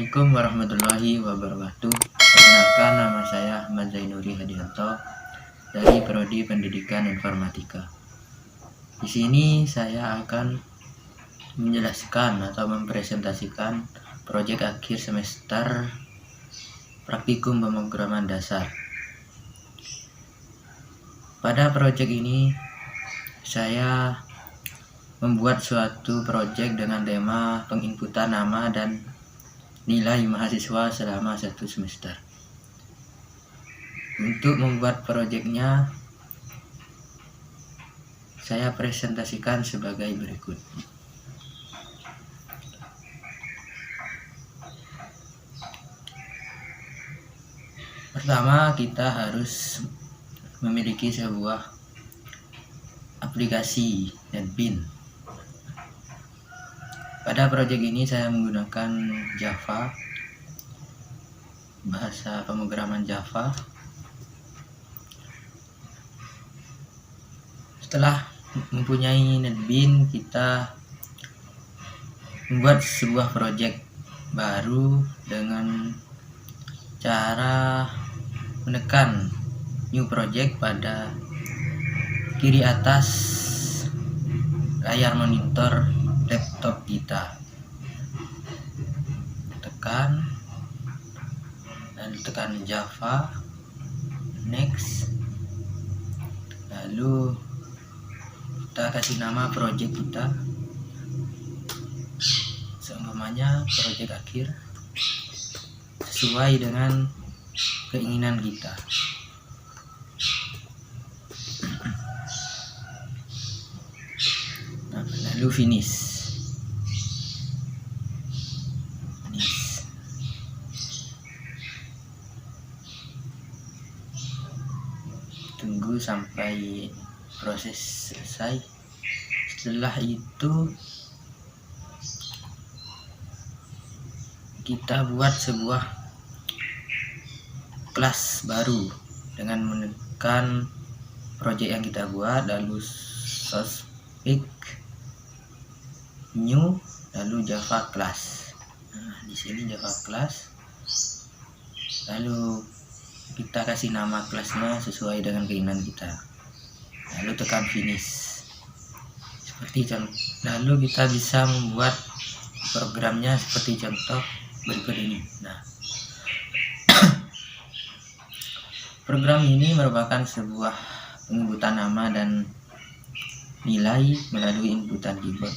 Assalamualaikum warahmatullahi wabarakatuh. Perkenalkan, nama saya Ahmad Zainuri Hadianto dari Prodi Pendidikan Informatika. Di sini saya akan menjelaskan atau mempresentasikan proyek akhir semester praktikum pemrograman dasar. Pada proyek ini saya membuat suatu proyek dengan tema penginputan nama dan nilai mahasiswa selama satu semester. Untuk membuat proyeknya, saya presentasikan sebagai berikut. Pertama, kita harus memiliki sebuah aplikasi NetBeans. Pada proyek ini saya menggunakan Java, bahasa pemrograman Java. Setelah mempunyai NetBeans, kita membuat sebuah proyek baru dengan cara menekan new project pada kiri atas layar monitor laptop kita. Tekan, lalu tekan Java, next, lalu kita kasih nama project kita, seumpamanya project akhir, sesuai dengan keinginan kita. Lalu finish. Tunggu sampai proses selesai. Setelah itu kita buat sebuah kelas baru dengan menekan project yang kita buat, lalu source pick, new, lalu Java class. Nah, di sini Java class. Lalu kita kasih nama kelasnya sesuai dengan keinginan kita. Lalu tekan finish. Seperti contoh. Lalu kita bisa membuat programnya seperti contoh berikut ini. Nah, program ini merupakan sebuah penginputan nama dan nilai melalui inputan keyboard.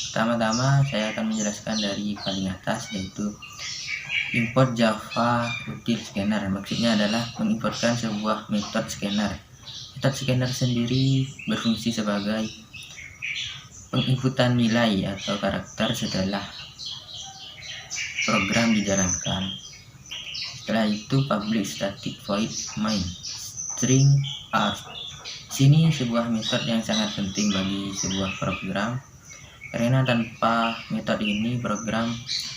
Pertama-tama saya akan menjelaskan dari paling atas, yaitu import Java util scanner. Maksudnya adalah mengimportkan sebuah metode scanner. Metode scanner sendiri berfungsi sebagai penginputan nilai atau karakter setelah program dijalankan. Setelah itu public static void main string art. Sini sebuah metode yang sangat penting bagi sebuah program, karena tanpa metode ini program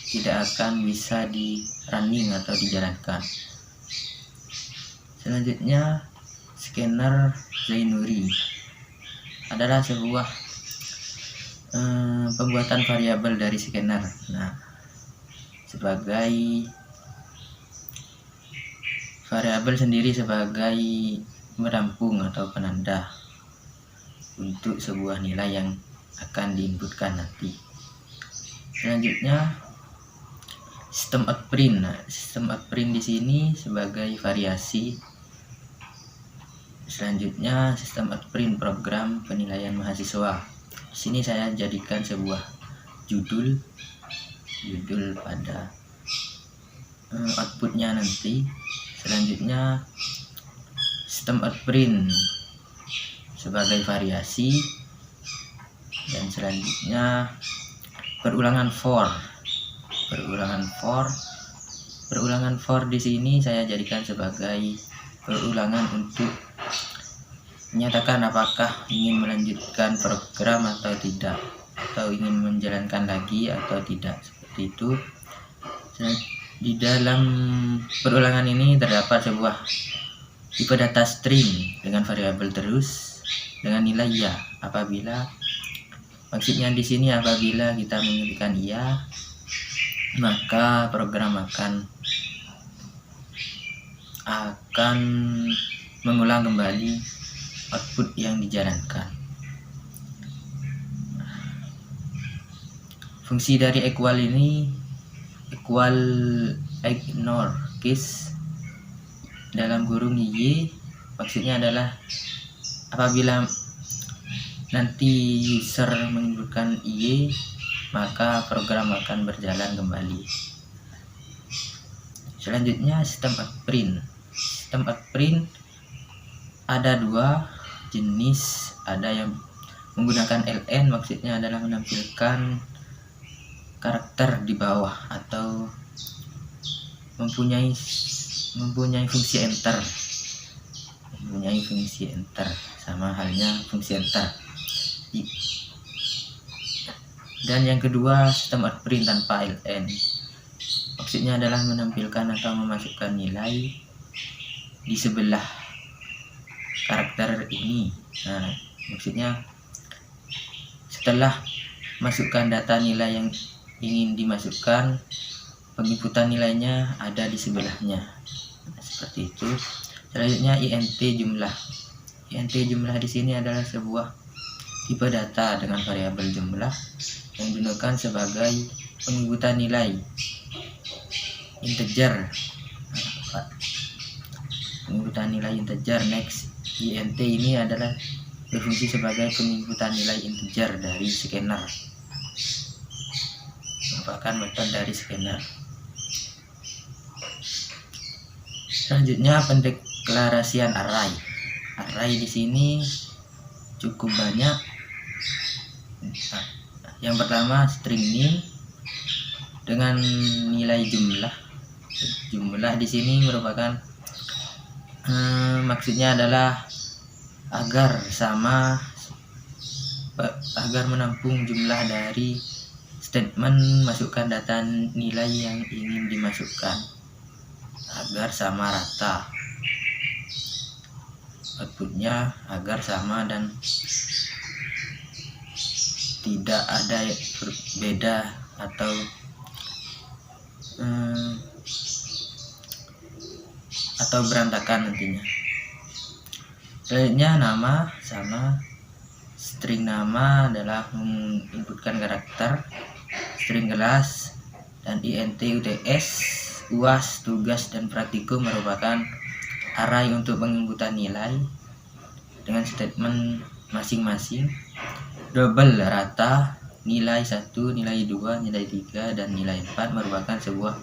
tidak akan bisa di running atau dijalankan. Selanjutnya, scanner Zainuri adalah sebuah pembuatan variabel dari scanner. Nah, sebagai variabel sendiri sebagai menampung atau penanda untuk sebuah nilai yang akan diinputkan nanti. Selanjutnya, sistem outprint. Nah, sistem outprint di sini sebagai variasi. Selanjutnya, sistem outprint program penilaian mahasiswa. Di sini saya jadikan sebuah judul pada outputnya nanti. Selanjutnya, sistem outprint sebagai variasi, dan selanjutnya perulangan for. Perulangan for di sini saya jadikan sebagai perulangan untuk menyatakan apakah ingin melanjutkan program atau tidak, atau ingin menjalankan lagi atau tidak, seperti itu. Di dalam perulangan ini terdapat sebuah tipe data string dengan variabel terus dengan nilai ya apabila, maksudnya di sini apabila kita mengetikkan iya, maka program akan mengulang kembali output yang dijalankan. Fungsi dari equal ini equal ignore case dalam kurung y, maksudnya adalah apabila nanti user menginputkan y, maka program akan berjalan kembali. Selanjutnya sistem outprint. Sistem outprint ada dua jenis, ada yang menggunakan ln, maksudnya adalah menampilkan karakter di bawah atau mempunyai fungsi enter, sama halnya fungsi enter. Dan yang kedua sistem outprint tanpa ln, maksudnya adalah menampilkan atau memasukkan nilai di sebelah karakter ini. Nah, maksudnya setelah masukkan data nilai yang ingin dimasukkan, penginputan nilainya ada di sebelahnya. Nah, seperti itu. Selanjutnya int jumlah. Int jumlah di sini adalah sebuah tipe data dengan variabel jumlah yang digunakan sebagai penginputan nilai integer. Penginputan nilai integer. Next, int ini adalah berfungsi sebagai penginputan nilai integer dari scanner, merupakan metode dari scanner. Selanjutnya pendeklarasian array. Array di sini cukup banyak. Nah, yang pertama string name dengan nilai jumlah. Jumlah di sini merupakan maksudnya adalah agar menampung jumlah dari statement masukkan data nilai yang ingin dimasukkan agar sama rata, outputnya agar sama dan tidak ada beda atau berantakan nantinya. Selanjutnya nama sama string nama adalah menginputkan karakter, string kelas, dan int uts, uas, tugas, dan praktikum merupakan array untuk penginputan nilai dengan statement masing-masing. Double rata, nilai 1, nilai 2, nilai 3, dan nilai 4 merupakan sebuah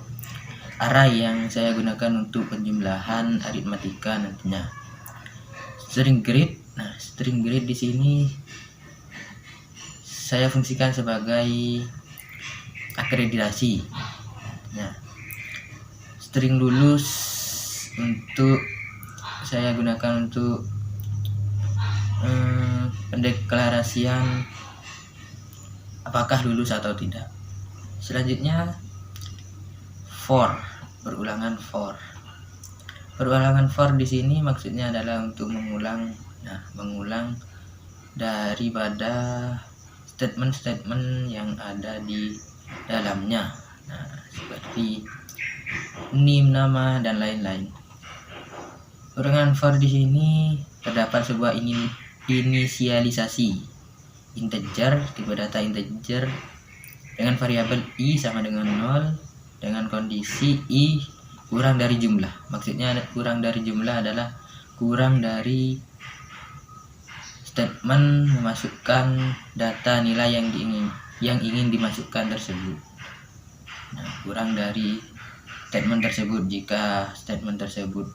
array yang saya gunakan untuk penjumlahan aritmatika nantinya. String grade. Nah, string grade di sini saya fungsikan sebagai akreditasi. Nah, string lulus untuk saya gunakan untuk pendeklarasian apakah lulus atau tidak. Selanjutnya for, berulangan for. Berulangan for di sini maksudnya adalah untuk mengulang daripada statement-statement yang ada di dalamnya. Nah, seperti name, nama, dan lain-lain. Berulangan for di sini terdapat sebuah inisialisasi integer, tipe data integer dengan variabel i sama dengan 0 dengan kondisi i kurang dari jumlah. Maksudnya kurang dari jumlah adalah kurang dari statement memasukkan data nilai yang ingin dimasukkan tersebut. Nah, kurang dari statement tersebut. Jika statement tersebut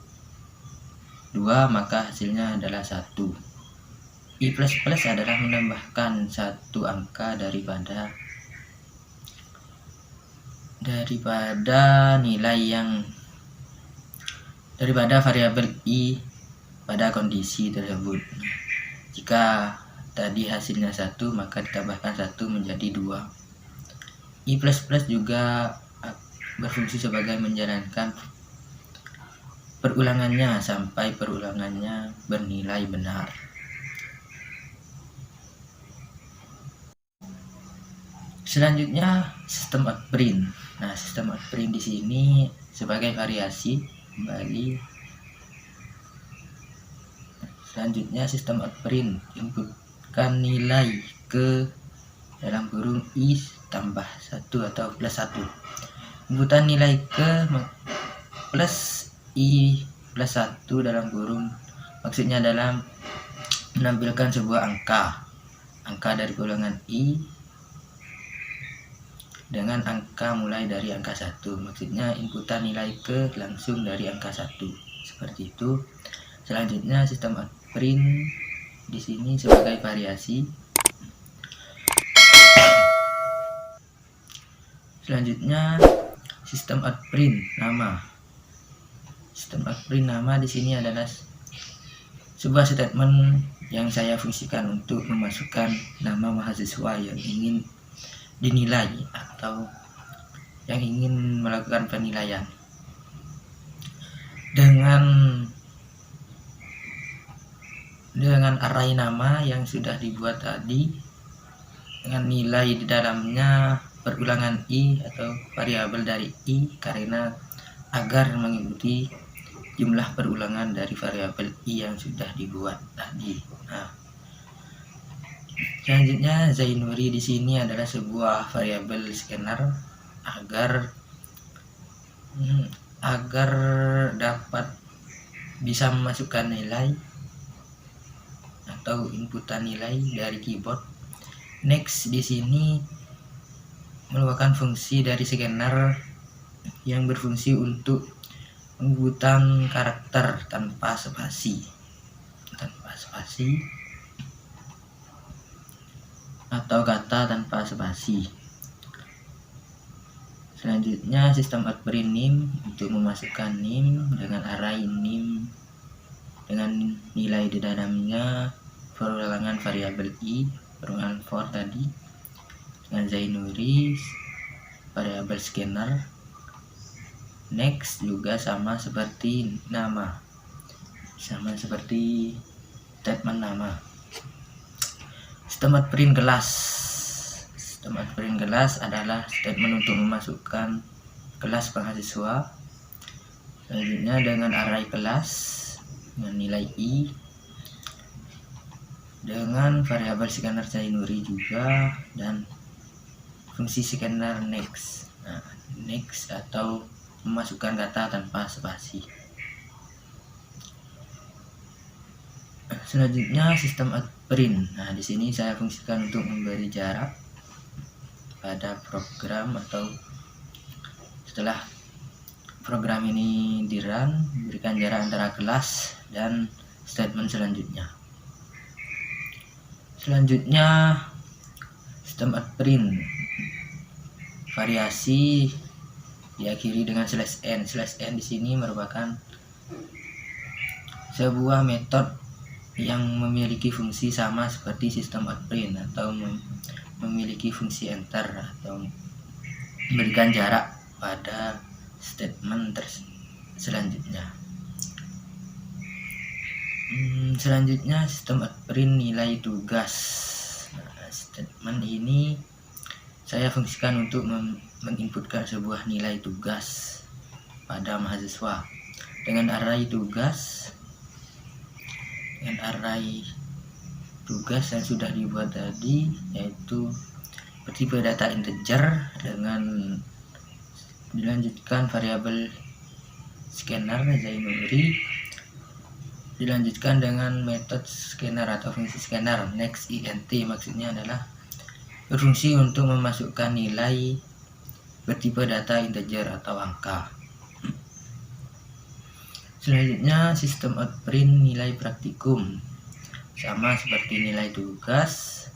2, maka hasilnya adalah 1. I++ adalah menambahkan satu angka daripada variabel i pada kondisi tersebut. Jika tadi hasilnya 1, maka ditambahkan 1 menjadi 2. I++ juga berfungsi sebagai menjalankan perulangannya sampai perulangannya bernilai benar. Selanjutnya sistem outprint. Nah, sistem outprint di sini sebagai variasi kembali. Selanjutnya sistem outprint, inputkan nilai ke dalam kurung i tambah 1 atau plus 1. Inputan nilai ke plus i plus 1 dalam kurung maksudnya dalam menampilkan sebuah angka dari ulangan i dengan angka mulai dari angka 1. Maksudnya inputan nilai ke langsung dari angka 1. Seperti itu. Selanjutnya sistem outprint di sini sebagai variasi. Selanjutnya sistem outprint nama. Sistem outprint nama di sini adalah sebuah statement yang saya fungsikan untuk memasukkan nama mahasiswa yang ingin dinilai atau yang ingin melakukan penilaian dengan array nama yang sudah dibuat tadi dengan nilai di dalamnya perulangan i atau variabel dari i karena agar mengikuti jumlah perulangan dari variabel i yang sudah dibuat tadi. Nah, selanjutnya Zainuri di sini adalah sebuah variabel scanner agar dapat bisa memasukkan nilai atau inputan nilai dari keyboard. Next di sini merupakan fungsi dari scanner yang berfungsi untuk penyebutan karakter tanpa spasi atau kata tanpa spasi. Selanjutnya sistem outprint name untuk memasukkan name dengan array name dengan nilai di dalamnya perulangan variabel i, perulangan for tadi, dengan Zainuri variabel scanner. Next juga sama seperti nama, sama seperti statement nama. Sistem outprint kelas. Sistem outprint kelas adalah statement untuk memasukkan kelas mahasiswa. Selanjutnya dengan array kelas dengan nilai i dengan variabel scanner Zainuri juga dan fungsi scanner next. Nah, next atau memasukkan kata tanpa spasi. Selanjutnya sistem outprint. Nah, di sini saya fungsikan untuk memberi jarak pada program atau setelah program ini di-run, berikan jarak antara kelas dan statement selanjutnya. Selanjutnya sistem outprint variasi diakhiri dengan /n. /n di sini merupakan sebuah metode yang memiliki fungsi sama seperti sistem outprint atau memiliki fungsi enter atau memberikan jarak pada statement selanjutnya. Selanjutnya sistem outprint nilai tugas. Nah, statement ini saya fungsikan untuk menginputkan sebuah nilai tugas pada mahasiswa dengan array tugas yang sudah dibuat tadi, yaitu bertipe data integer dengan dilanjutkan variabel scanner Zainuri, dilanjutkan dengan metode scanner atau fungsi scanner next int. Maksudnya adalah berfungsi untuk memasukkan nilai bertipe data integer atau angka. Selanjutnya sistem outprint nilai praktikum, sama seperti nilai tugas.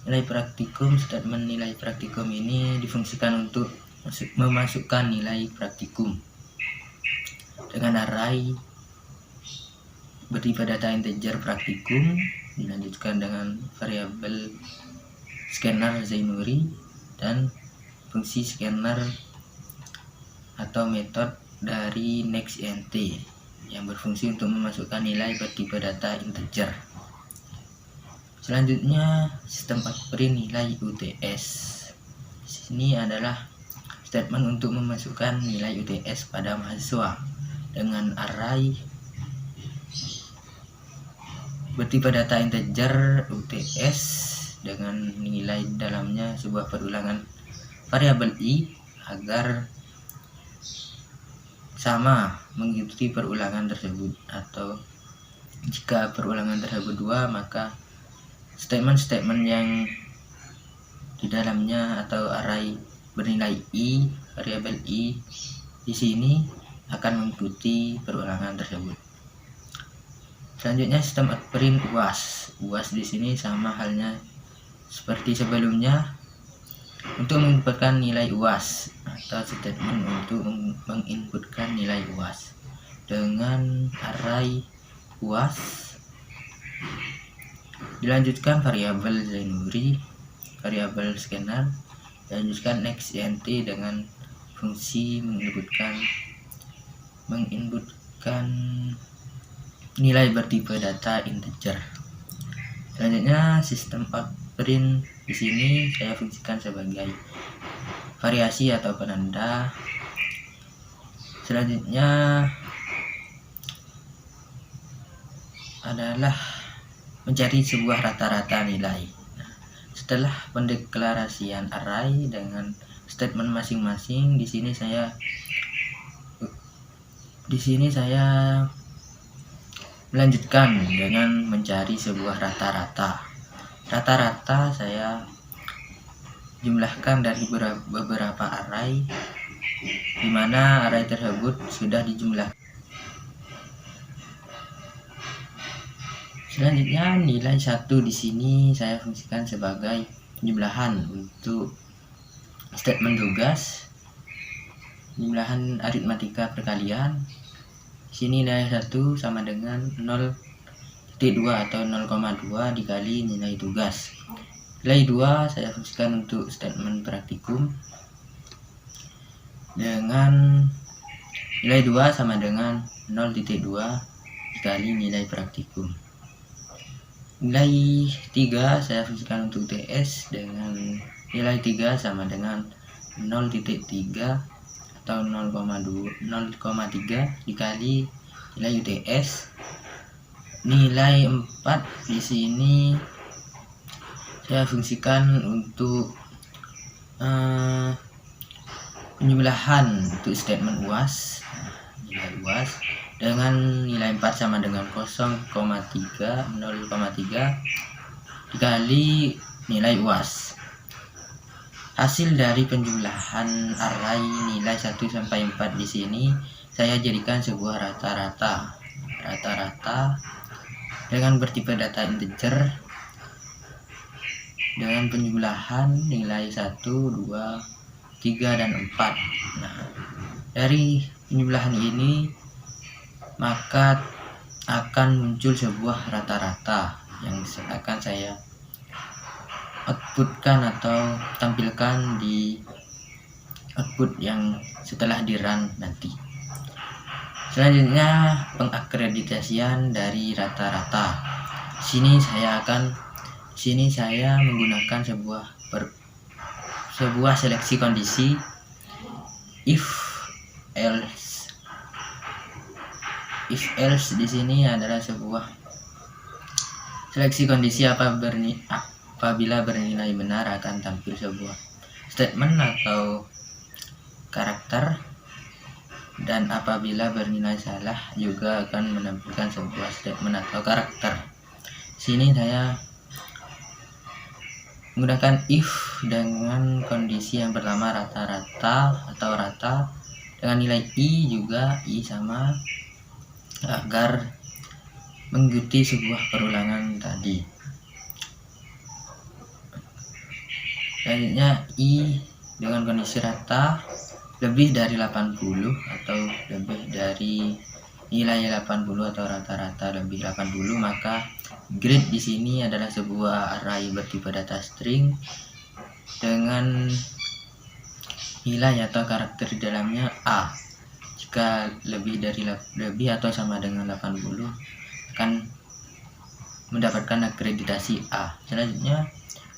Nilai praktikum, statement nilai praktikum ini difungsikan untuk memasukkan nilai praktikum dengan array bertipe data integer praktikum, dilanjutkan dengan variabel scanner Zainuri dan fungsi scanner atau metode dari next int yang berfungsi untuk memasukkan nilai bertipe data integer. Selanjutnya sistem outprint nilai UTS. Ini adalah statement untuk memasukkan nilai UTS pada mahasiswa dengan array bertipe data integer UTS dengan nilai dalamnya sebuah perulangan variabel i agar sama mengikuti perulangan tersebut, atau jika perulangan tersebut 2 maka statement-statement yang di dalamnya atau array bernilai i variabel i di sini akan mengikuti perulangan tersebut. Selanjutnya sistem print UAS. UAS di sini sama halnya seperti sebelumnya untuk menginputkan nilai UAS atau statement untuk menginputkan nilai UAS dengan array UAS. Dilanjutkan variabel Zainuri, variabel scanner, dilanjutkan next int dengan fungsi menginputkan nilai bertipe data integer. Selanjutnya sistem outprint di sini saya fungsikan sebagai variasi atau penanda. Selanjutnya adalah mencari sebuah rata-rata nilai. Setelah pendeklarasian array dengan statement masing-masing, di sini saya melanjutkan dengan mencari sebuah rata-rata. Rata-rata saya jumlahkan dari beberapa array, di mana array tersebut sudah dijumlah. Selanjutnya nilai 1 di sini saya fungsikan sebagai jumlahan untuk statement tugas, jumlahan aritmatika perkalian. Sini nilai 1 sama dengan 0,2 atau 0,2 dikali nilai tugas. Nilai 2 saya fungsikan untuk statement praktikum dengan nilai 2 sama dengan 0,2 dikali nilai praktikum. Nilai 3 saya fungsikan untuk UTS dengan nilai 3 sama dengan 0,3 atau 0,3 dikali nilai UTS. Nilai 4 di sini saya fungsikan untuk penjumlahan untuk statement UAS, nilai UAS dengan nilai 4 sama dengan 0,3 dikali nilai UAS. Hasil dari penjumlahan array nilai 1 sampai 4 di sini saya jadikan sebuah rata-rata dengan bertipe data integer dengan penjumlahan nilai 1, 2, 3 dan 4. Nah, dari penjumlahan ini maka akan muncul sebuah rata-rata yang akan saya outputkan atau tampilkan di output yang setelah di run nanti. Selanjutnya pengakreditasian dari rata-rata. Sini saya menggunakan sebuah seleksi kondisi if else di sini adalah sebuah seleksi kondisi apabila bernilai benar akan tampil sebuah statement atau karakter, dan apabila bernilai salah juga akan menampilkan sebuah statement atau karakter. Sini saya menggunakan if dengan kondisi yang pertama rata-rata atau rata dengan nilai i juga i sama, agar mengikuti sebuah perulangan tadi. Selanjutnya i dengan kondisi rata lebih dari 80 atau lebih dari nilai 80 atau rata-rata lebih 80, maka grade di sini adalah sebuah array bertipe data string dengan nilai atau karakter di dalamnya a. Jika lebih atau sama dengan 80 akan mendapatkan akreditasi A. Selanjutnya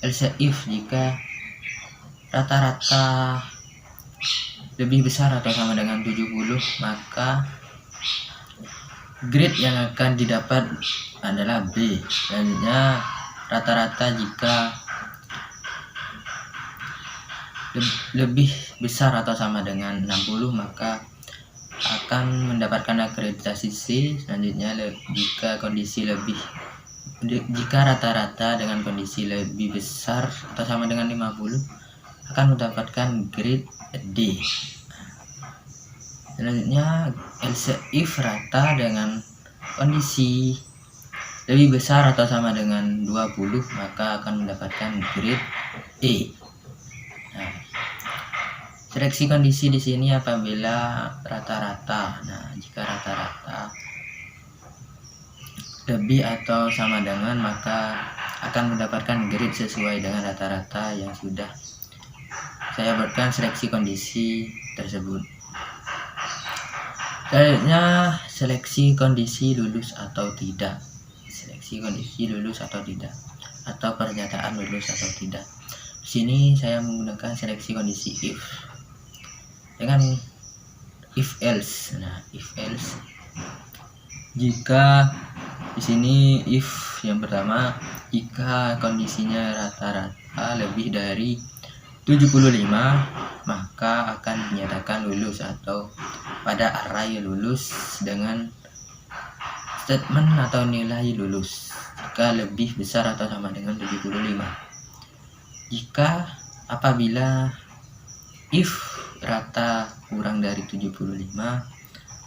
else if jika rata-rata lebih besar atau sama dengan 70, maka grade yang akan didapat adalah B. Selanjutnya, rata-rata jika lebih besar atau sama dengan 60, maka akan mendapatkan akreditasi C. Selanjutnya, jika rata-rata dengan kondisi lebih besar atau sama dengan 50, akan mendapatkan grade D. Selanjutnya, if rata dengan kondisi lebih besar atau sama dengan 20, maka akan mendapatkan grade E. Nah, seleksi kondisi di sini apabila rata-rata. Nah, jika rata-rata lebih atau sama dengan, maka akan mendapatkan grade sesuai dengan rata-rata yang sudah saya buatkan seleksi kondisi tersebut. Selanjutnya, seleksi kondisi lulus atau tidak. Seleksi kondisi lulus atau tidak, atau pernyataan lulus atau tidak. Di sini saya menggunakan seleksi kondisi if dengan if else. Nah, if else, jika di sini if yang pertama, jika kondisinya rata-rata lebih dari 75, maka akan dinyatakan lulus atau pada array lulus dengan statement atau nilai lulus jika lebih besar atau sama dengan 75. Jika apabila if rata kurang dari 75,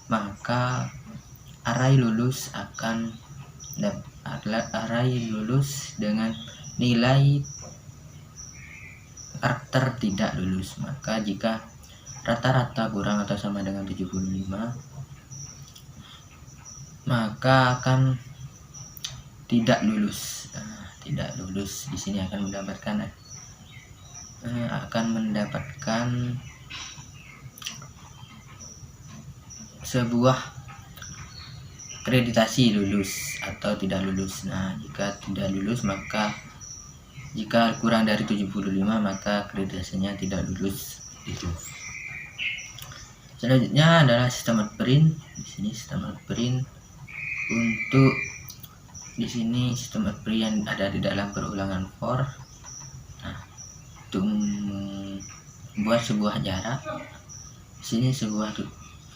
maka array lulus dengan nilai karakter tidak lulus. Maka jika rata-rata kurang atau sama dengan 75, maka akan tidak lulus. Tidak lulus di sini akan mendapatkan sebuah akreditasi lulus atau tidak lulus. Nah, jika tidak lulus, maka jika kurang dari 75, maka akreditasinya tidak lulus. Itu. Selanjutnya adalah sistem outprint. Di sini sistem outprint untuk sistem outprint yang ada di dalam perulangan for. Nah, untuk membuat sebuah jarak, di sini sebuah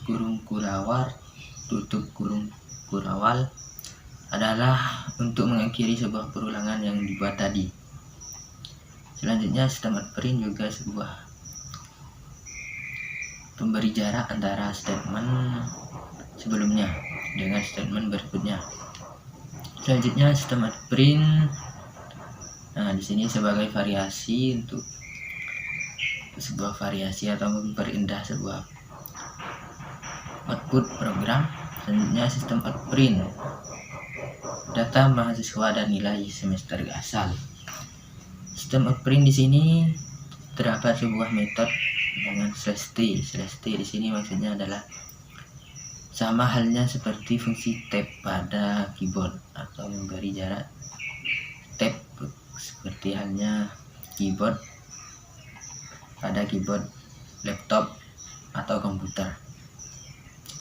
kurung kurawal, tutup kurung kurawal adalah untuk mengakhiri sebuah perulangan yang dibuat tadi. Selanjutnya, sistem outprint juga sebuah pemberi jarak antara statement sebelumnya dengan statement berikutnya. Selanjutnya, sistem outprint. Nah, di sini sebagai variasi untuk sebuah variasi atau memperindah sebuah output program. Selanjutnya, sistem outprint data mahasiswa dan nilai semester asal. Sistem outprint di sini terdapat sebuah metode dengan /t. /t di sini maksudnya adalah sama halnya seperti fungsi tab pada keyboard atau memberi jarak tab, seperti halnya keyboard pada keyboard laptop atau komputer.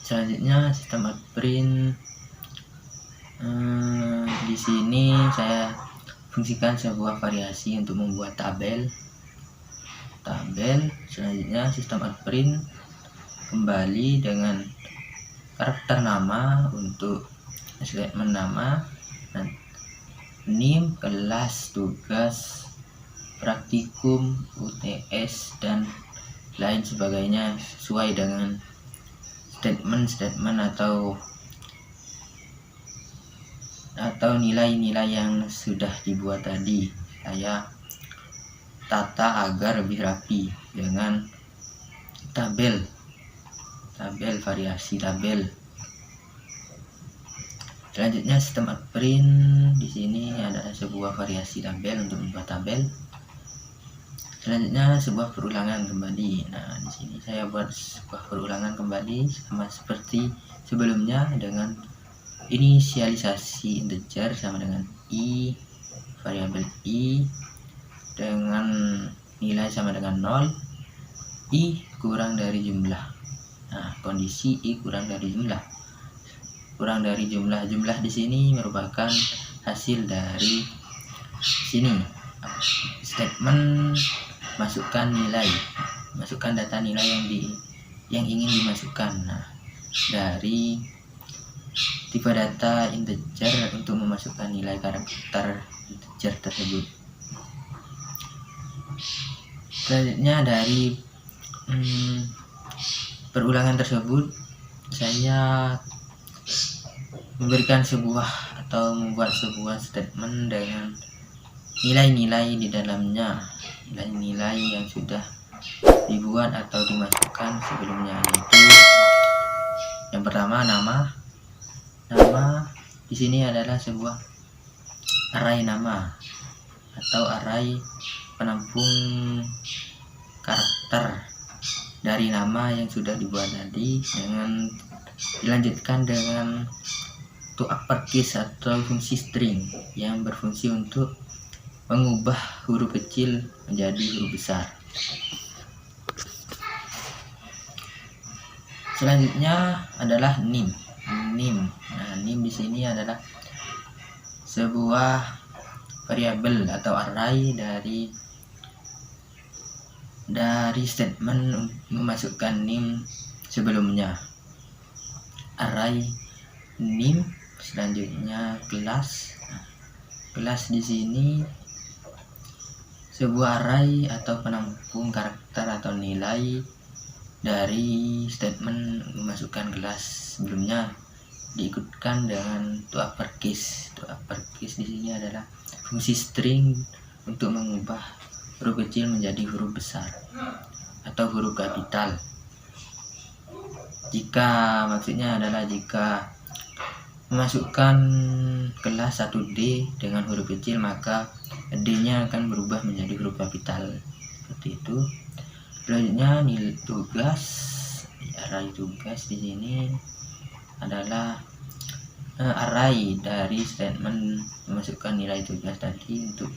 Selanjutnya, sistem outprint di sini saya fungsikan sebuah variasi untuk membuat tabel. Selanjutnya, sistem outprint kembali dengan karakter nama untuk statement nama, NIM, kelas, tugas, praktikum, UTS, dan lain sebagainya sesuai dengan statement atau nilai-nilai yang sudah dibuat tadi. Saya tata agar lebih rapi dengan tabel variasi tabel. Selanjutnya, sistem outprint di sini ada sebuah variasi tabel untuk membuat tabel. Selanjutnya, sebuah perulangan kembali. Nah, di sini saya buat sebuah perulangan kembali sama seperti sebelumnya dengan inisialisasi integer sama dengan i, variabel i dengan nilai sama dengan 0. I kurang dari jumlah. Nah, kondisi I kurang dari jumlah. Kurang dari jumlah. Jumlah di sini merupakan hasil dari sini statement masukkan nilai, masukkan data nilai yang ingin dimasukkan. Nah, dari tipe data integer untuk memasukkan nilai karakter integer tersebut. Selanjutnya dari perulangan tersebut saya memberikan sebuah atau membuat sebuah statement dengan nilai-nilai di dalamnya, nilai-nilai yang sudah dibuat atau dimasukkan sebelumnya, yaitu yang pertama nama di sini adalah sebuah array nama atau array penampung karakter dari nama yang sudah dibuat tadi, dengan dilanjutkan dengan to uppercase atau fungsi string yang berfungsi untuk mengubah huruf kecil menjadi huruf besar. Selanjutnya adalah nim. Nah, nim di sini adalah sebuah variabel atau array dari statement memasukkan nim sebelumnya. Array nim, selanjutnya kelas. Kelas di sini sebuah array atau penampung karakter atau nilai dari statement memasukkan kelas sebelumnya, diikutkan dengan to uppercase. To uppercase di sini adalah fungsi string untuk mengubah huruf kecil menjadi huruf besar atau huruf kapital. Maksudnya adalah jika memasukkan kelas 1D dengan huruf kecil, maka D-nya akan berubah menjadi huruf kapital. Seperti itu. Selanjutnya nilai tugas, array tugas di sini adalah array dari statement memasukkan nilai tugas tadi untuk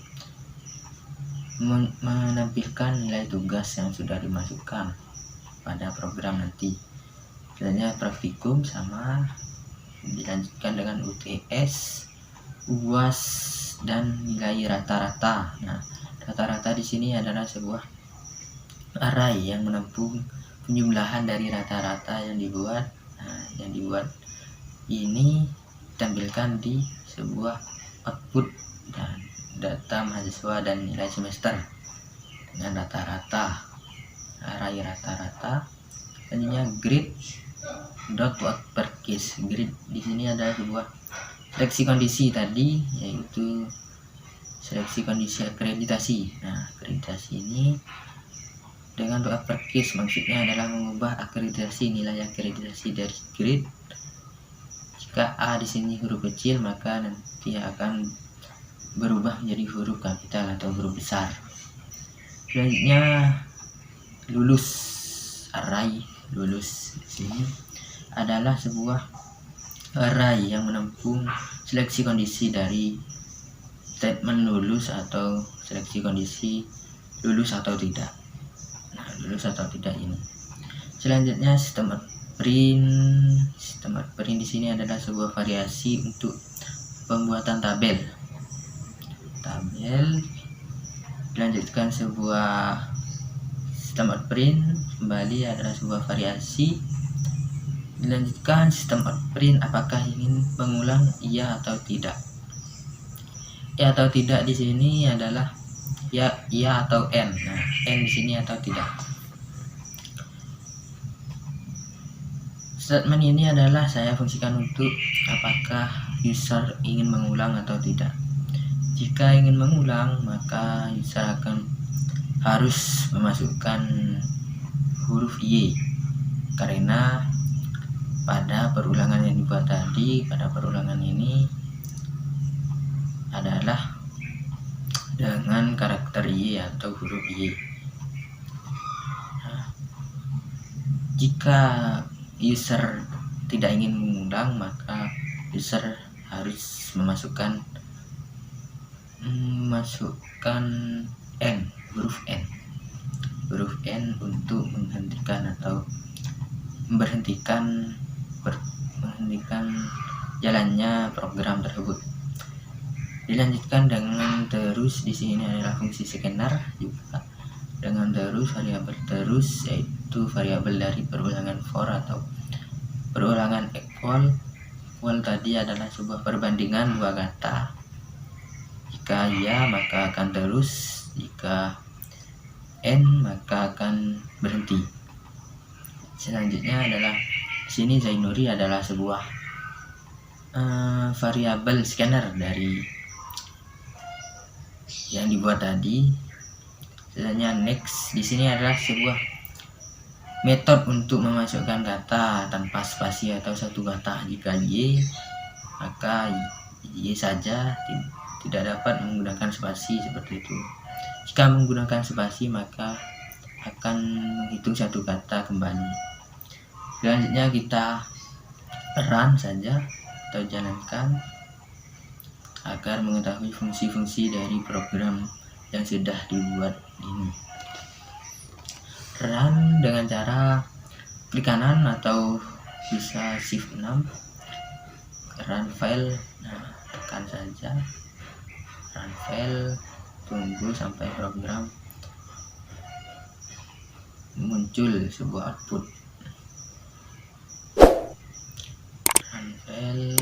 menampilkan nilai tugas yang sudah dimasukkan pada program nanti. Selanjutnya praktikum sama, dilanjutkan dengan UTS, UAS, dan nilai rata-rata. Nah, rata-rata di sini adalah sebuah array yang menampung penjumlahan dari rata-rata yang dibuat. Nah, yang dibuat ini ditampilkan di sebuah output dan data mahasiswa dan nilai semester dengan rata-rata, array rata-rata. Selanjutnya grade dot uppercase. Grade di sini adalah sebuah seleksi kondisi tadi, yaitu seleksi kondisi akreditasi. Nah, akreditasi ini dengan to uppercase maksudnya adalah mengubah akreditasi, nilai akreditasi dari grade. Jika A di sini huruf kecil, maka nanti akan berubah menjadi huruf kapital atau huruf besar. Selanjutnya lulus. Array lulus di sini adalah sebuah array yang menampung seleksi kondisi dari statement lulus atau seleksi kondisi lulus atau tidak. Nah, lulus atau tidak ini. Selanjutnya sistem print. Sistem print di sini adalah sebuah variasi untuk pembuatan tabel. Dilanjutkan sebuah sistem print, kembali adalah sebuah variasi. Dilanjutkan sistem print apakah ingin mengulang iya atau tidak. Iya atau tidak di sini adalah ya iya atau n. Nah, n di sini atau tidak. Statement ini adalah saya fungsikan untuk apakah user ingin mengulang atau tidak. Jika ingin mengulang, maka user akan harus memasukkan huruf Y, karena pada perulangan yang dibuat tadi, pada perulangan ini adalah dengan karakter Y atau huruf Y. Nah, jika user tidak ingin mengulang, maka user harus memasukkan N, huruf N. huruf N untuk menghentikan atau menghentikan jalannya program tersebut. Dilanjutkan dengan terus, di sini adalah fungsi scanner juga dengan terus, variabel terus, yaitu variabel dari perulangan for atau perulangan equal. Equal tadi adalah sebuah perbandingan dua kata. Jika ya maka akan terus, jika N maka akan berhenti. Selanjutnya adalah sini Zainuri adalah sebuah variabel scanner dari yang dibuat tadi. Selanjutnya next, di sini adalah sebuah metode untuk memasukkan kata tanpa spasi atau satu kata. Jika Y maka Y saja, tidak dapat menggunakan spasi seperti itu. Jika menggunakan spasi maka akan menghitung satu kata kembali. Selanjutnya kita run saja atau jalankan agar mengetahui fungsi-fungsi dari program yang sudah dibuat ini. Run dengan cara klik kanan atau bisa shift 6, run file. Nah, tekan saja run file, tunggu sampai program muncul sebuah output. Run file.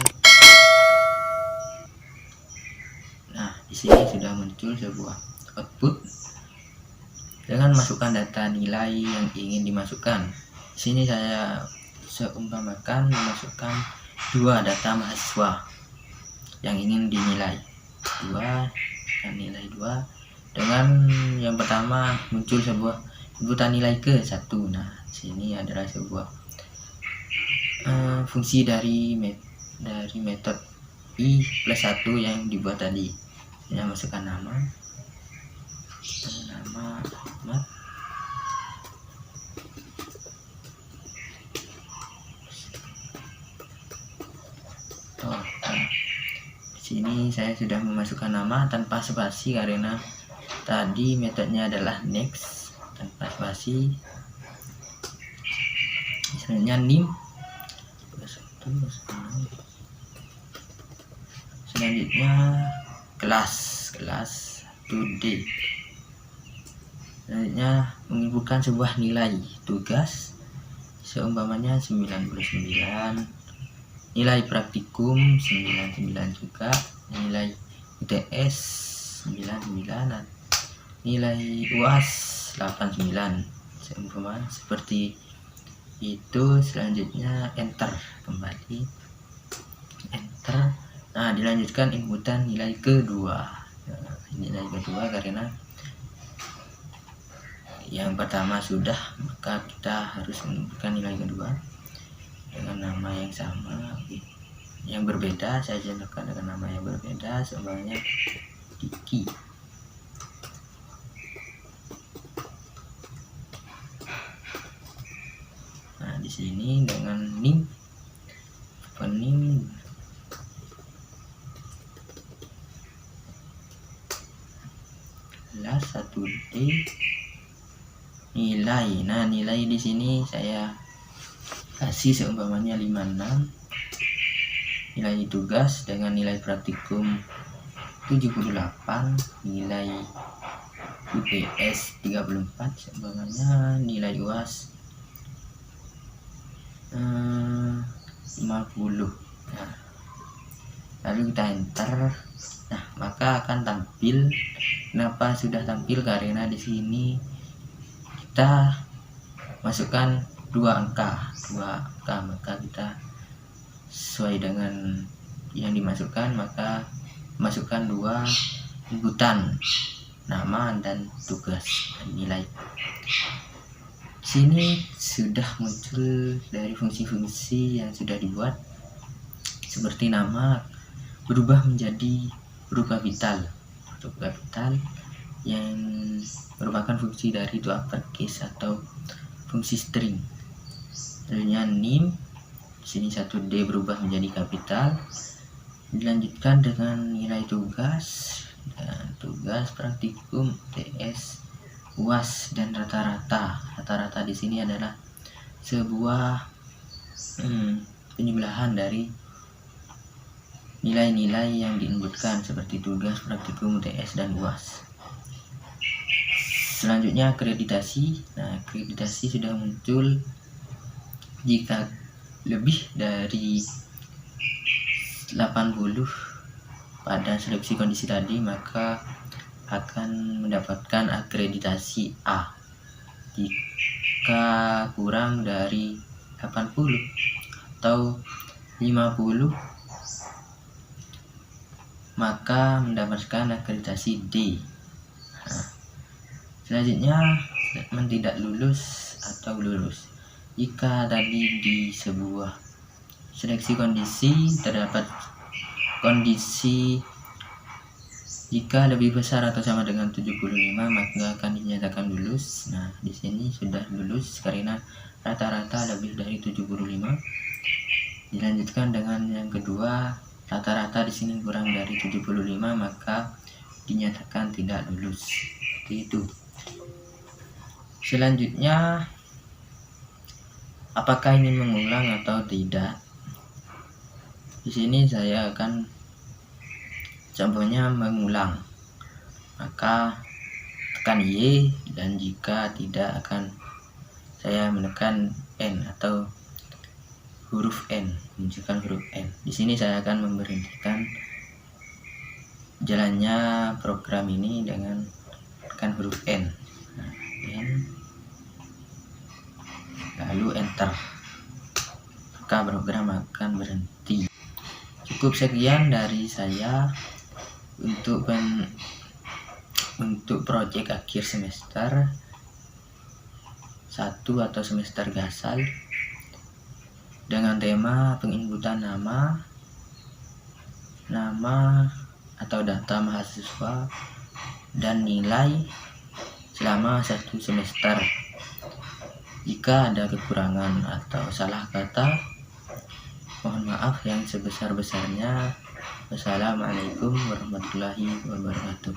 Nah, di sini sudah muncul sebuah output dengan masukkan data nilai yang ingin dimasukkan. Di sini saya seumpamakan memasukkan dua data mahasiswa yang ingin dinilai, dua dan nilai 2. Dengan yang pertama muncul sebuah inputan nilai ke 1. Nah, sini adalah sebuah fungsi dari metode i plus 1 yang dibuat tadi. Saya masukkan nama Ahmad, di sini saya sudah memasukkan nama tanpa spasi karena tadi metodenya adalah next tanpa spasi. Misalnya nim. Selanjutnya kelas 1D. Selanjutnya menginputkan sebuah nilai tugas seumpamanya 99, nilai praktikum 99 juga, nilai UTS 99, nilai UAS 89, seumpamanya seperti itu. Selanjutnya enter, kembali enter. Nah, dilanjutkan inputan nilai kedua. Nah, nilai kedua karena yang pertama sudah, maka kita harus menentukan nilai kedua dengan nama yang sama, yang berbeda. Saya contohkan dengan nama yang berbeda, semuanya Diki. Nah, di sini dengan nim, penim kelas 1D nilai. Nah, nilai di sini saya kasih seumpamanya 56, nilai tugas dengan nilai praktikum 78, nilai UTS 34, seumpamanya nilai UAS 50. Nah, lalu kita enter. Nah, maka akan tampil. Kenapa sudah tampil? Karena di sini kita masukkan dua angka, maka kita sesuai dengan yang dimasukkan, maka masukkan dua inputan, nama dan tugas dan nilai. Sini sudah muncul dari fungsi-fungsi yang sudah dibuat, seperti nama berubah menjadi huruf kapital yang merupakan fungsi dari to uppercase atau fungsi string. Selanjutnya nim, sini 1D berubah menjadi kapital. Dilanjutkan dengan nilai tugas dan tugas praktikum TS UAS dan rata-rata. Rata-rata di sini adalah sebuah penjumlahan dari nilai-nilai yang diinputkan seperti tugas, praktikum, UTS, dan UAS. Selanjutnya akreditasi. Nah, akreditasi sudah muncul jika lebih dari 80 pada seleksi kondisi tadi, maka akan mendapatkan akreditasi A. Jika kurang dari 80 atau 50, maka mendapatkan akreditasi D. Nah, selanjutnya tidak lulus atau lulus. Jika tadi di sebuah seleksi kondisi terdapat kondisi jika lebih besar atau sama dengan 75, maka akan dinyatakan lulus. Nah, di sini sudah lulus karena rata-rata lebih dari 75. Dilanjutkan dengan yang kedua, rata-rata di sini kurang dari 75, maka dinyatakan tidak lulus. Seperti itu. Selanjutnya, apakah ini mengulang atau tidak? Di sini saya akan contohnya mengulang. Maka tekan Y, dan jika tidak akan saya menekan N atau huruf N, menunjukkan huruf N. Di sini saya akan memberhentikan jalannya program ini dengan tekan huruf N. Nah, N, lalu enter, maka program akan berhenti. Cukup sekian dari saya untuk proyek akhir semester 1 atau semester gasal dengan tema penginputan nama atau data mahasiswa dan nilai selama 1 semester. Jika ada kekurangan atau salah kata, mohon maaf yang sebesar-besarnya. Wassalamualaikum warahmatullahi wabarakatuh.